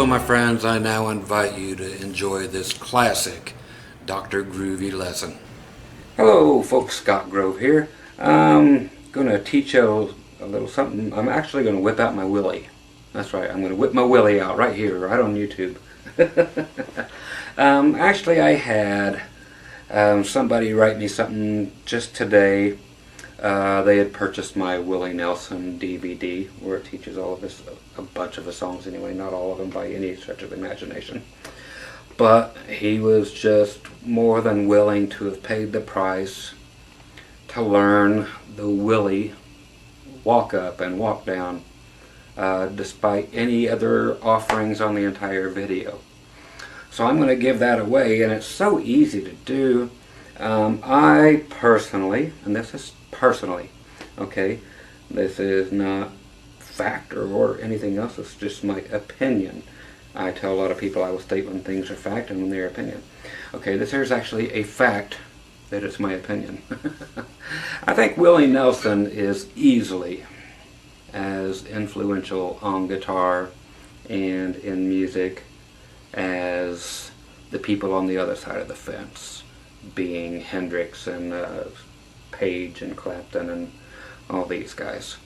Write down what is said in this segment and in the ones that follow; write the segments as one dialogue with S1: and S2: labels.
S1: Hello my friends, I now invite you to enjoy this classic Dr. Groovy lesson.
S2: Hello folks, Scott Grove here. I'm going to teach you a little something. I'm actually going to whip out my Willie. That's right, I'm going to whip my Willie out right here, right on YouTube. Actually I had somebody write me something just today. They had purchased my Willie Nelson DVD where it teaches all of this, a bunch of the songs anyway, not all of them by any stretch of imagination. But he was just more than willing to have paid the price to learn the Willie walk up and walk down despite any other offerings on the entire video. So I'm going to give that away, and it's so easy to do. I personally, and this is personally, okay, this is not fact or anything else, it's just my opinion. I tell a lot of people I will state when things are fact and when they're opinion. Okay, this here's actually a fact that it's my opinion. I think Willie Nelson is easily as influential on guitar and in music as the people on the other side of the fence, being Hendrix and Page and Clapton and all these guys.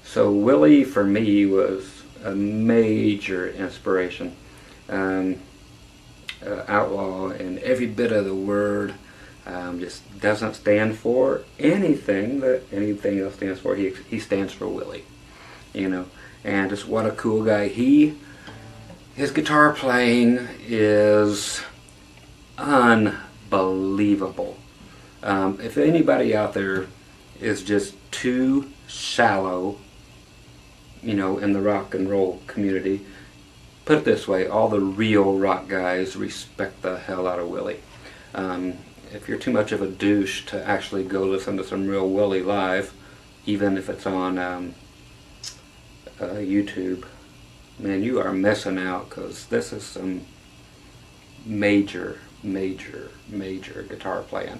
S2: So Willie for me was a major inspiration. Outlaw in every bit of the word, just doesn't stand for anything that anything else stands for. He stands for Willie, you know, and just what a cool guy. His guitar playing is unbelievable. If anybody out there is just too shallow, you know, in the rock and roll community, put it this way, all the real rock guys respect the hell out of Willie. If you're too much of a douche to actually go listen to some real Willie live, even if it's on YouTube, man, you are missing out, because this is some major guitar playing,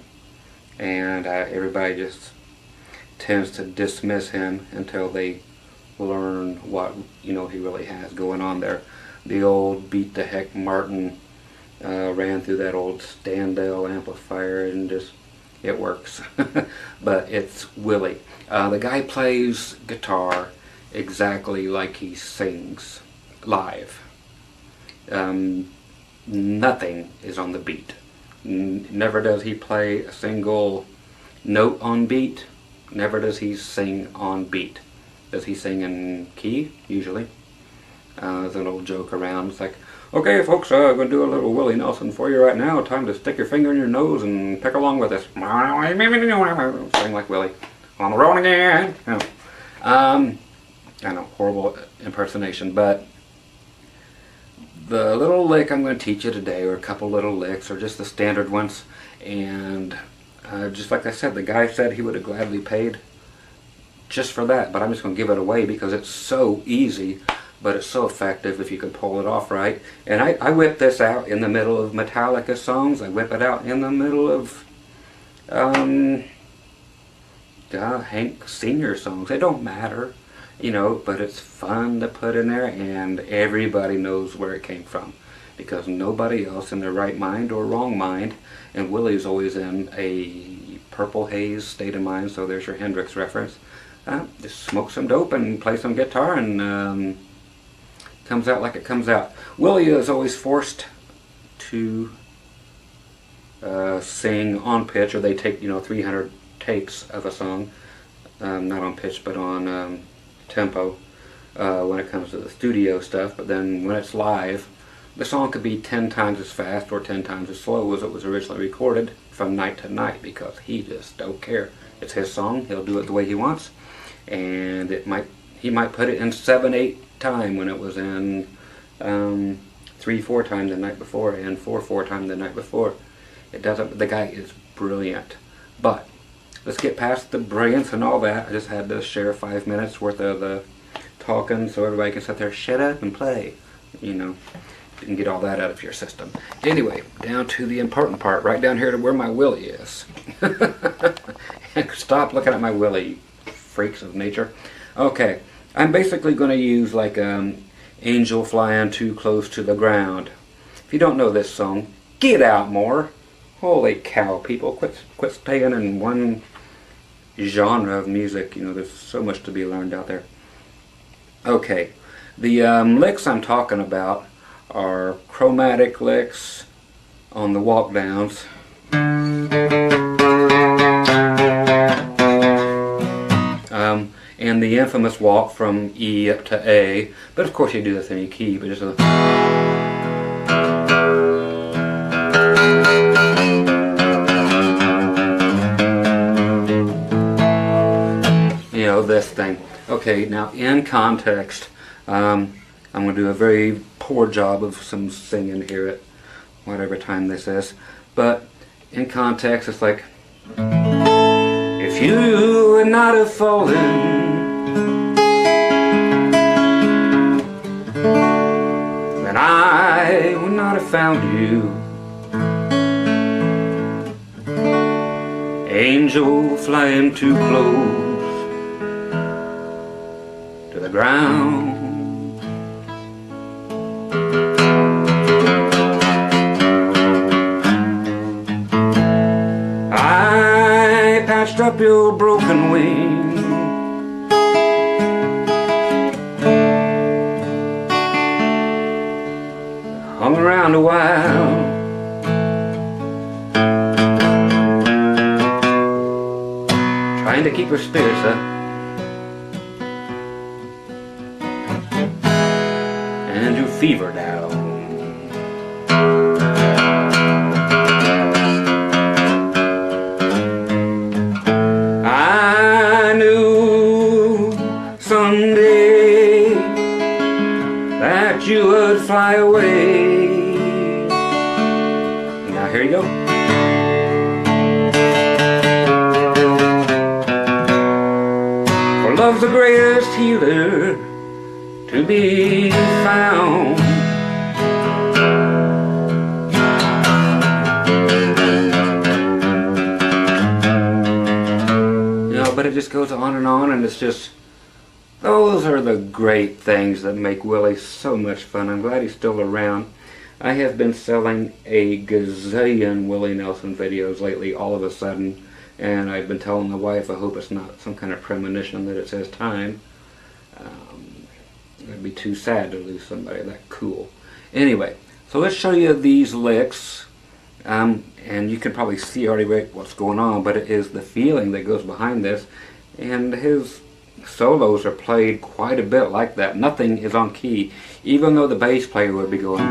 S2: and everybody just tends to dismiss him until they learn what, you know, he really has going on there. The old beat the heck Martin ran through that old Standell amplifier, and just it works. But it's Willie. The guy plays guitar exactly like he sings live. Nothing is on the beat. Never does he play a single note on beat. Never does he sing on beat. Does he sing in key? Usually. There's an old joke around. It's like, okay folks, I'm going to do a little Willie Nelson for you right now. Time to stick your finger in your nose and pick along with us. Sing like Willie. On the road again. You know. I know, horrible impersonation, but the little lick I'm going to teach you today, or a couple little licks, or just the standard ones, and just like I said, the guy said he would have gladly paid just for that, but I'm just going to give it away because it's so easy, but it's so effective if you can pull it off right. And I whip this out in the middle of Metallica songs. I whip it out in the middle of Hank Sr. songs. It don't matter, you know, but it's fun to put in there, and everybody knows where it came from, because nobody else in their right mind or wrong mind, and Willie's always in a purple haze state of mind, so there's your Hendrix reference. Just smoke some dope and play some guitar, and comes out like it comes out. Willie is always forced to sing on pitch, or they take, you know, 300 takes of a song, not on pitch but on tempo when it comes to the studio stuff. But then when it's live, the song could be 10 times as fast or 10 times as slow as it was originally recorded from night to night, because he just don't care. It's his song, he'll do it the way he wants, and he might put it in 7/8 time when it was in 3/4 time the night before and 4/4 time the night before. It doesn't. The guy is brilliant. But let's get past the brilliance and all that. I just had to share 5 minutes worth of the talking so everybody can sit there, shut up and play, you know, and get all that out of your system. Anyway, down to the important part, right down here to where my Willie is. Stop looking at my Willie, freaks of nature. Okay, I'm basically going to use like Angel Flying Too Close to the Ground. If you don't know this song, get out more. Holy cow, people, quit staying in one genre of music. You know, there's so much to be learned out there. Okay, the licks I'm talking about are chromatic licks on the walk downs. And the infamous walk from E up to A, but of course you do this in any key, but just a... You know, this thing. Okay, now in context, I'm going to do a very poor job of some singing here at whatever time this is, but in context it's like, if you would not have fallen, then I would not have found you. Angel flying too close to the ground. I patched up your broken wing, hung around a while, trying to keep her spirits up, and your fever down. I knew someday that you would fly away. Now here you go. For love's the greatest healer to be found. You know, but it just goes on, and it's just, those are the great things that make Willie so much fun. I'm glad he's still around. I have been selling a gazillion Willie Nelson videos lately all of a sudden, and I've been telling the wife I hope it's not some kind of premonition that it's his time. It'd be too sad to lose somebody that cool. Anyway, so let's show you these licks, and you can probably see already what's going on, but it is the feeling that goes behind this, and his solos are played quite a bit like that. Nothing is on key, even though the bass player would be going.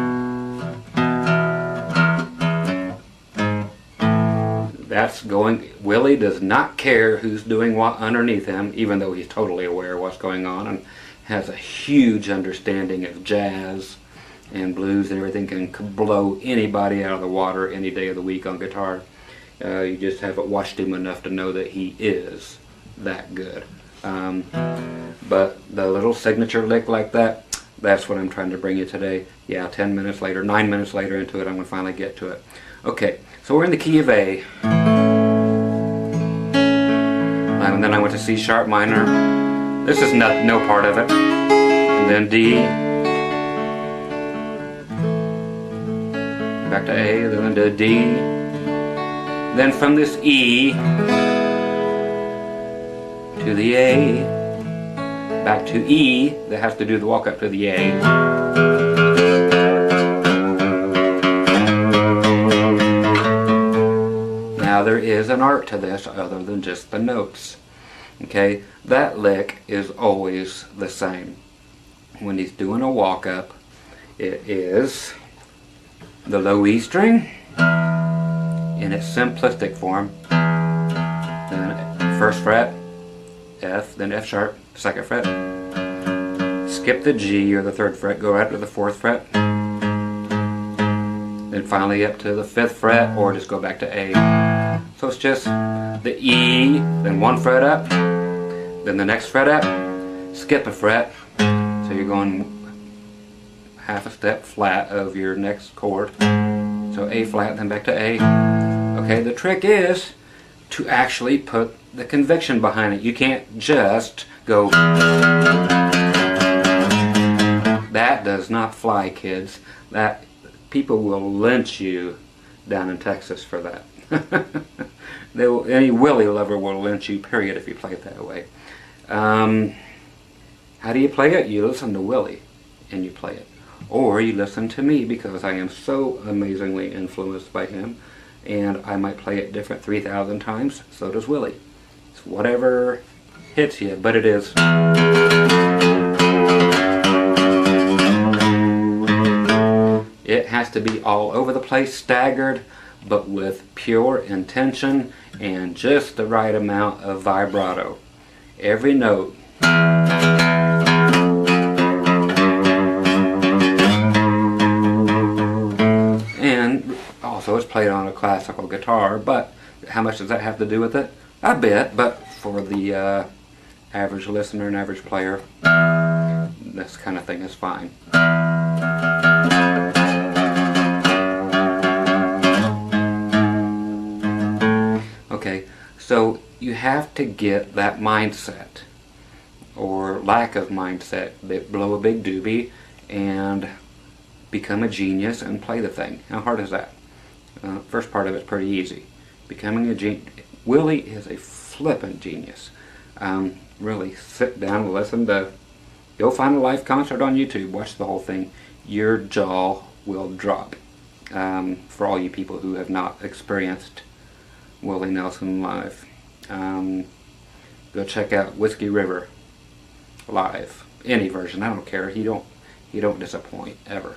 S2: That's going. Willie does not care who's doing what underneath him, even though he's totally aware of what's going on and has a huge understanding of jazz and blues and everything. Can blow anybody out of the water any day of the week on guitar. You just haven't watched him enough to know that he is that good. But the little signature lick like that, that's what I'm trying to bring you today. Yeah, 10 minutes later, 9 minutes later into it, I'm going to finally get to it. Okay, so we're in the key of A. And then I went to C sharp minor. This is no part of it. And then D. Back to A, then to D. Then from this E to the A, back to E, that has to do the walk up to the A. Now there is an art to this other than just the notes. Okay, that lick is always the same. When he's doing a walk up, it is the low E string in its simplistic form, then first fret, F, then F sharp, second fret, skip the G or the third fret, go right to the fourth fret, then finally up to the fifth fret, or just go back to A. So it's just the E, then one fret up, then the next fret up, skip a fret, so you're going half a step flat of your next chord. So A flat, then back to A. Okay, the trick is to actually put the conviction behind it. You can't just go That does not fly, kids. That people will lynch you down in Texas for that. Any Willie lover will lynch you, period, if you play it that way. How do you play it? You listen to Willie and you play it. Or you listen to me, because I am so amazingly influenced by him, and I might play it different 3,000 times. So does Willie. It's whatever hits you, but it is. It has to be all over the place, staggered, but with pure intention and just the right amount of vibrato. Every note. And also it's played on a classical guitar, but how much does that have to do with it? A bit, but for the average listener and average player, this kind of thing is fine. Okay, so you have to get that mindset, or lack of mindset, that blow a big doobie and become a genius and play the thing. How hard is that? First part of it's pretty easy. Becoming a genius. Willie is a flippin' genius. Really, sit down and listen to, go find a live concert on YouTube, watch the whole thing. Your jaw will drop. For all you people who have not experienced Willie Nelson live, go check out Whiskey River live, any version, I don't care. He don't disappoint ever.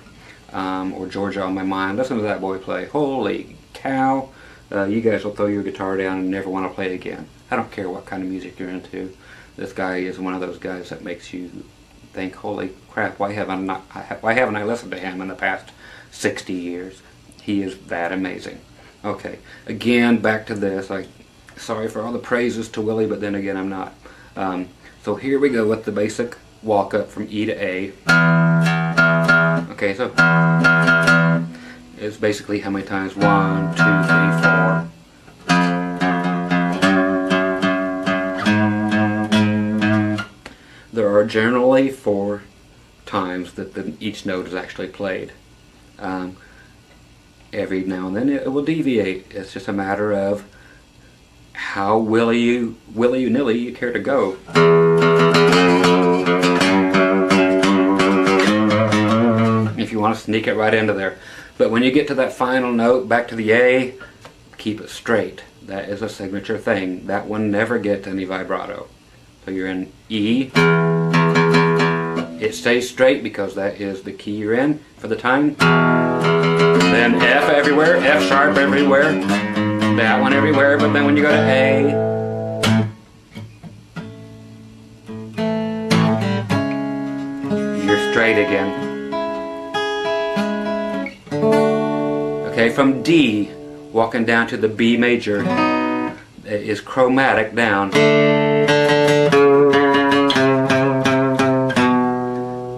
S2: Or Georgia on My Mind. Listen to that boy play. Holy cow! You guys will throw your guitar down and never want to play again. I don't care what kind of music you're into. This guy is one of those guys that makes you think, holy crap, why haven't I listened to him in the past 60 years? He is that amazing. Okay, again, back to this. Sorry for all the praises to Willie, but then again, I'm not. So here we go with the basic walk up from E to A. Okay, so it's basically how many times? 1, 2, 3, 4. There are generally 4 times that each note is actually played. Every now and then it will deviate. It's just a matter of how willy-nilly you care to go. If you want to sneak it right into there. But when you get to that final note, back to the A, keep it straight. That is a signature thing. That one never gets any vibrato. So you're in E. It stays straight because that is the key you're in for the time. Then F everywhere, F sharp everywhere, that one everywhere, but then when you go to A, you're straight again. Okay, from D, walking down to the B major, is chromatic down.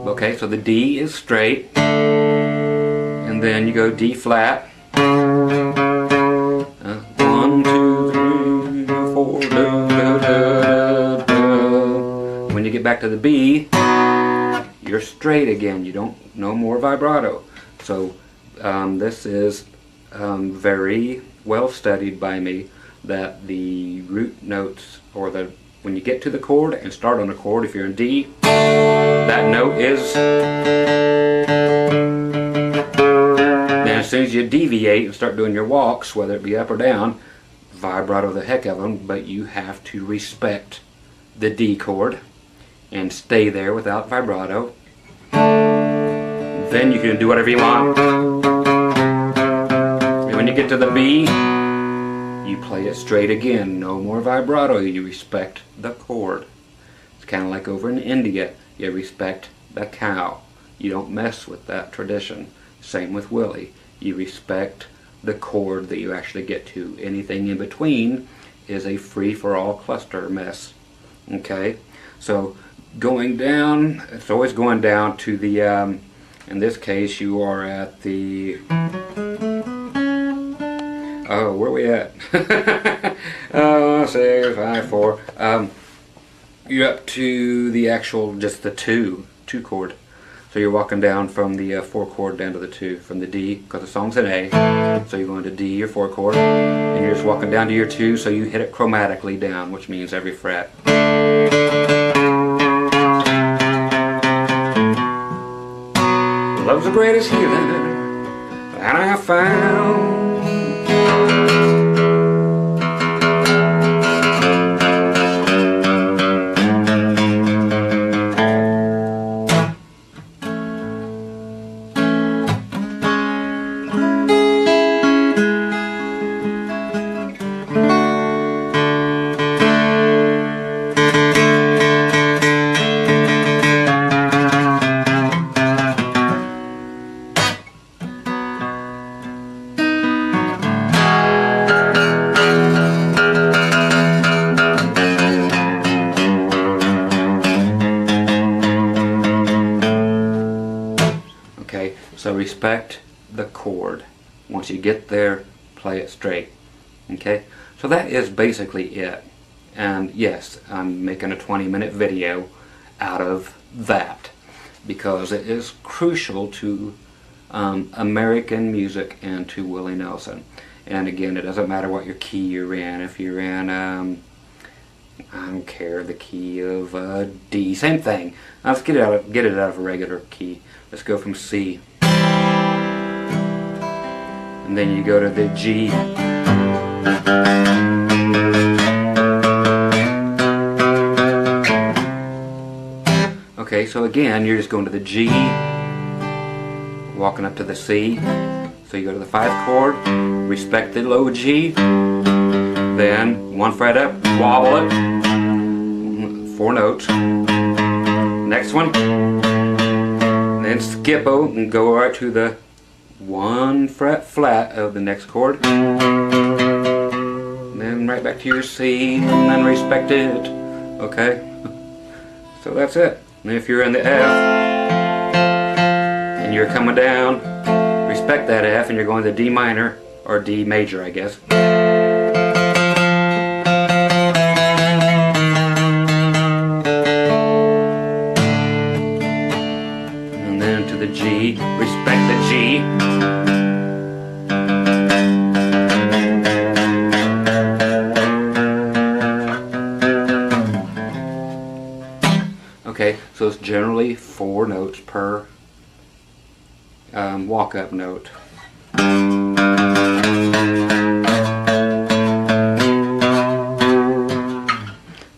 S2: Okay, so the D is straight, and then you go D flat. 1, 2, 3, 4, do, do, do, do. When you get back to the B, you're straight again. You don't, no more vibrato. So this is very well studied by me, that the root notes, or when you get to the chord and start on the chord, if you're in D, that note is, then as soon as you deviate and start doing your walks, whether it be up or down, vibrato the heck of them, but you have to respect the D chord and stay there without vibrato. Then you can do whatever you want. And when you get to the B, you play it straight again. No more vibrato. You respect the chord. It's kind of like over in India. You respect the cow. You don't mess with that tradition. Same with Willie. You respect the chord that you actually get to. Anything in between is a free-for-all cluster mess. Okay? So going down, it's always going down to the, in this case you are at the, oh, where are we at? 6, 5, 4. You're up to the actual, just the two chord. So you're walking down from the 4 chord down to the 2, from the D, because the song's in A. So you're going to D, your 4 chord, and you're just walking down to your 2, so you hit it chromatically down, which means every fret. Love's the greatest healing that I have found. So respect the chord. Once you get there, play it straight. Okay? So that is basically it. And yes, I'm making a 20-minute video out of that because it is crucial to American music and to Willie Nelson. And again, it doesn't matter what your key you're in. If you're in, I don't care, the key of D, same thing. Now let's get it out of a regular key. Let's go from C. And then you go to the G. Okay, so again, you're just going to the G, walking up to the C. So you go to the 5 chord, respect the low G, then 1 fret up, wobble it, 4 notes. Next one, then skip out and go right to the 1 fret flat of the next chord, then right back to your C, and then respect it. Okay, so that's it. And if you're in the F and you're coming down, respect that F, and you're going to D minor or D major, I guess. And then to the G, respect the G. Okay, so it's generally 4 notes per walk-up note.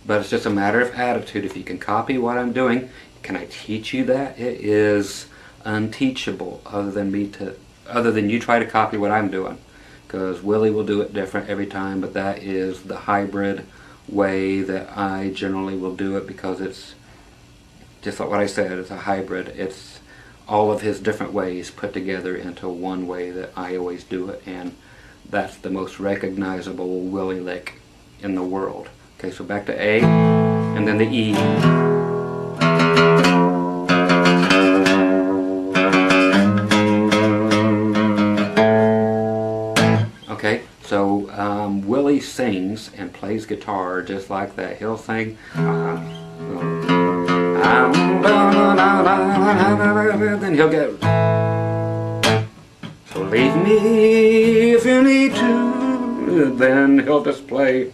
S2: But it's just a matter of attitude. If you can copy what I'm doing, can I teach you that? It is unteachable other than you try to copy what I'm doing. Because Willie will do it different every time, but that is the hybrid way that I generally will do it, because it's just like what I said, it's a hybrid. It's all of his different ways put together into one way that I always do it, and that's the most recognizable Willie lick in the world. Okay, so back to A, and then the E. Okay, so Willie sings and plays guitar just like that. He'll sing, then he'll go, so leave me if you need to, then he'll just play.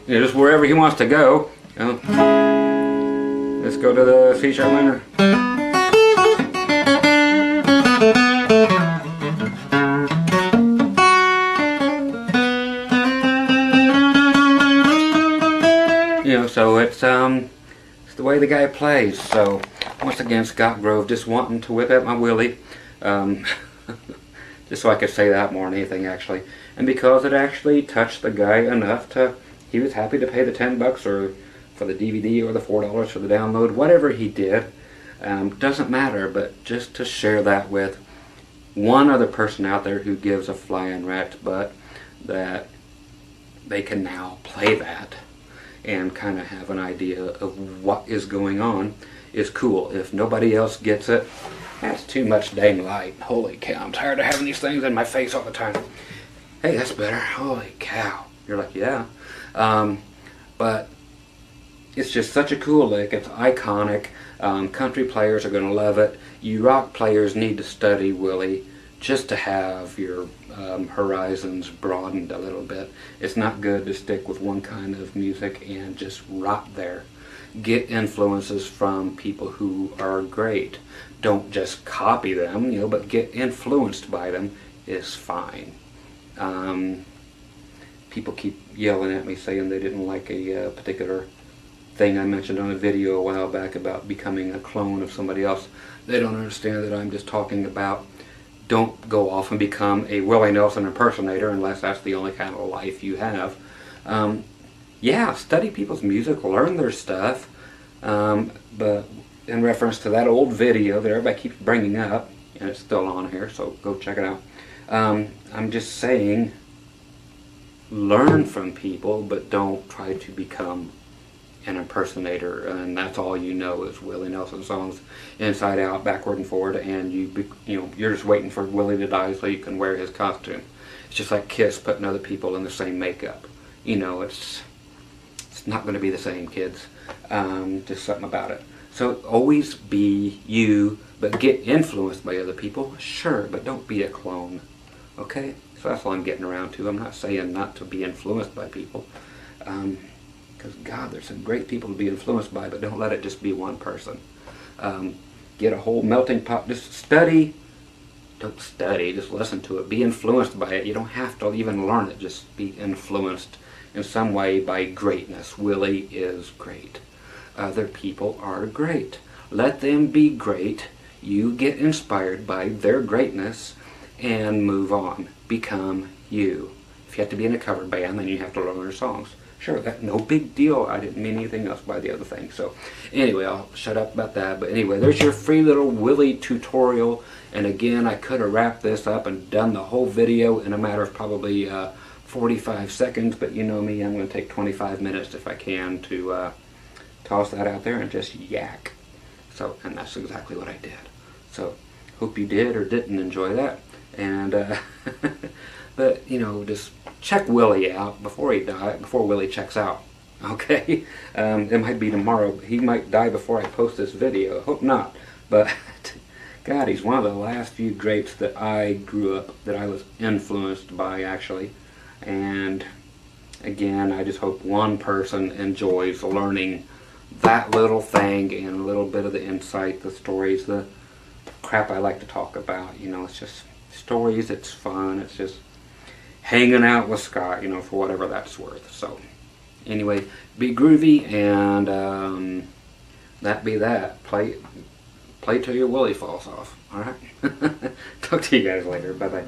S2: Just wherever he wants to go. Let's go to the C sharp minor. So it's the way the guy plays. So once again, Scott Grove, just wanting to whip out my Willie, just so I could say that more than anything, actually. And because it actually touched the guy enough he was happy to pay the $10 or for the DVD or the $4 for the download, whatever he did, doesn't matter. But just to share that with one other person out there who gives a flying rat's butt that they can now play that and kind of have an idea of what is going on is cool. If nobody else gets it, that's too much dang light. Holy cow, I'm tired of having these things in my face all the time. Hey, that's better. Holy cow. You're like, yeah. But it's just such a cool lick. It's iconic. Country players are going to love it. You rock players need to study Willie just to have your horizons broadened a little bit. It's not good to stick with one kind of music and just rot there. Get influences from people who are great. Don't just copy them, but get influenced by them is fine. People keep yelling at me saying they didn't like a particular thing I mentioned on a video a while back about becoming a clone of somebody else. They don't understand that I'm just talking about don't go off and become a Willie Nelson impersonator unless that's the only kind of life you have. Yeah, study people's music, learn their stuff, but in reference to that old video that everybody keeps bringing up, and it's still on here, so go check it out. I'm just saying, learn from people, but don't try to become an impersonator, and that's all you know is Willie Nelson songs inside out, backward and forward, and you're just waiting for Willie to die so you can wear his costume. It's just like Kiss putting other people in the same makeup. It's not going to be the same, kids. Just something about it. So always be you, but get influenced by other people, sure, but don't be a clone. Okay? So that's all I'm getting around to. I'm not saying not to be influenced by people. Because, God, there's some great people to be influenced by, but don't let it just be one person. Get a whole melting pot. Just study. Don't study. Just listen to it. Be influenced by it. You don't have to even learn it. Just be influenced in some way by greatness. Willie is great. Other people are great. Let them be great. You get inspired by their greatness and move on. Become you. If you have to be in a cover band, then you have to learn their songs. Sure, that's no big deal. I didn't mean anything else by the other thing. So anyway, I'll shut up about that. But anyway, there's your free little Willie tutorial. And again, I could have wrapped this up and done the whole video in a matter of probably 45 seconds. But you know me, I'm going to take 25 minutes if I can to toss that out there and just yak. So, and that's exactly what I did. So, hope you did or didn't enjoy that. And, but, just check Willie out before Willie checks out. Okay? It might be tomorrow. He might die before I post this video. I hope not. But, God, he's one of the last few greats that I grew up, that I was influenced by, actually. And, again, I just hope one person enjoys learning that little thing and a little bit of the insight, the stories, the crap I like to talk about. It's just stories, it's fun, it's just hanging out with Scott, for whatever that's worth. So, anyway, be groovy, and that be that. Play till your Willie falls off. Alright? Talk to you guys later. Bye-bye.